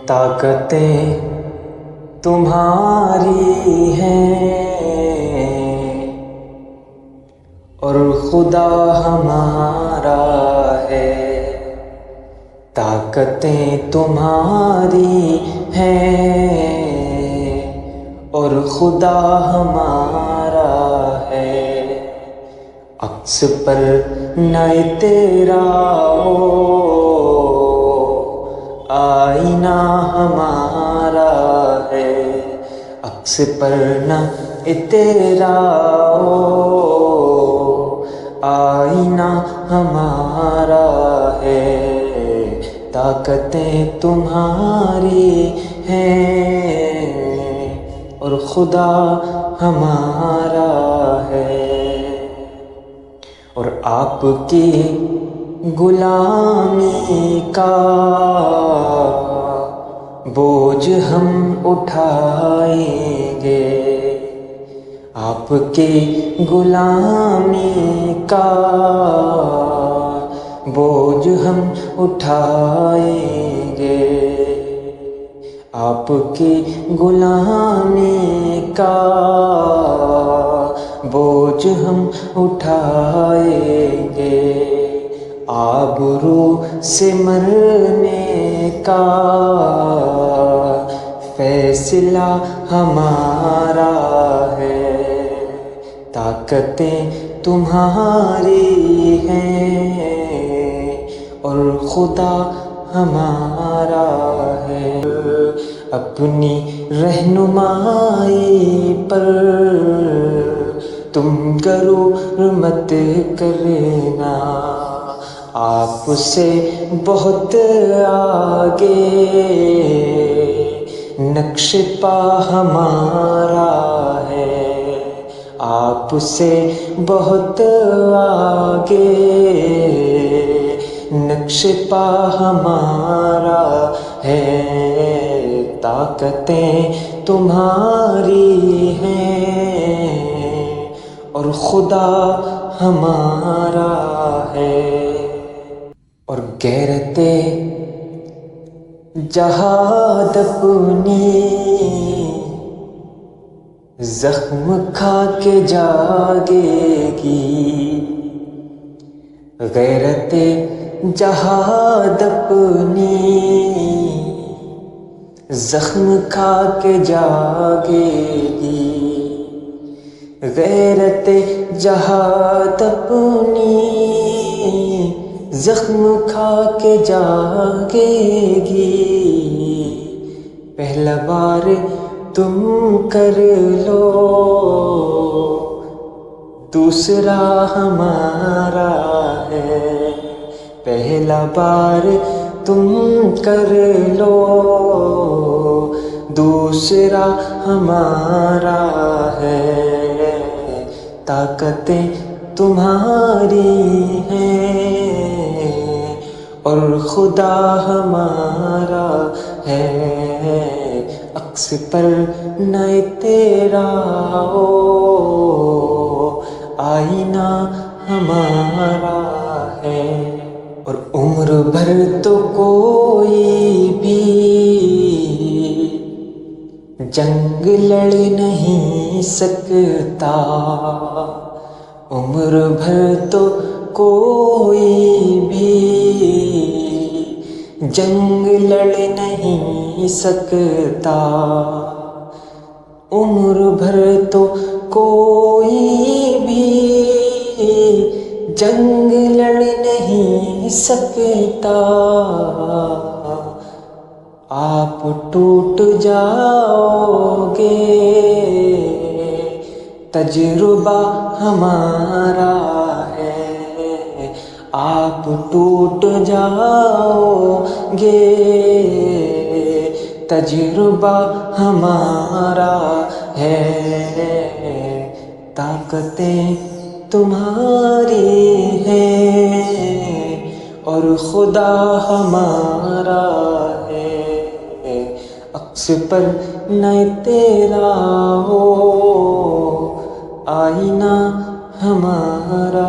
طاقتیں تمہاری ہیں اور خدا ہمارا ہے۔ طاقتیں تمہاری ہیں اور خدا ہمارا ہے۔ عکس پر نہ تیرا ہو آئینہ ہمارا ہے۔ عکس پر نہ تیرا ہو آئینہ ہمارا ہے۔ طاقتیں تمہاری ہیں اور خدا ہمارا ہے۔ اور آپ کی غلامی کا بوجھ ہم اٹھائیں گے۔ آپ کی غلامی کا بوجھ ہم اٹھائیں گے۔ آپ کی غلامی کا بوجھ ہم اٹھائیں گے۔ آبرو سے مرنے کا فیصلہ ہمارا ہے۔ طاقتیں تمہاری ہیں اور خدا ہمارا ہے۔ اپنی رہنمائی پر تم غرور مت کرنا۔ آپ سے بہت آگے نقش پا ہمارا ہے۔ آپ سے بہت آگے نقش پا ہمارا ہے۔ طاقتیں تمہاری ہیں اور خدا ہمارا ہے۔ اور غیرت جہاد اپنی زخم کھا کے جاگے گی۔ غیرت جہاد اپنی زخم کھا کے جاگے گی۔ غیرت جہاد اپنی زخم کھا کے جاگے گی۔ پہلا بار تم کر لو دوسرا ہمارا ہے۔ پہلا بار تم کر لو دوسرا ہمارا ہے۔ طاقتیں تمہاری ہیں اور خدا ہمارا ہے۔ عکس پر نہ تیرا ہو آئینہ ہمارا ہے۔ اور عمر بھر تو کوئی بھی جنگ لڑ نہیں سکتا۔ عمر بھر تو کوئی بھی جنگ لڑ نہیں سکتا۔ عمر بھر تو کوئی بھی جنگ لڑ نہیں سکتا۔ آپ ٹوٹ جاؤ گے تجربہ ہمارا ہے۔ آپ ٹوٹ جاؤ گے تجربہ ہمارا ہے۔ طاقتیں تمہاری ہیں اور خدا ہمارا ہے۔ عکس پر نہ تیرا ہو آئینہ ہمارا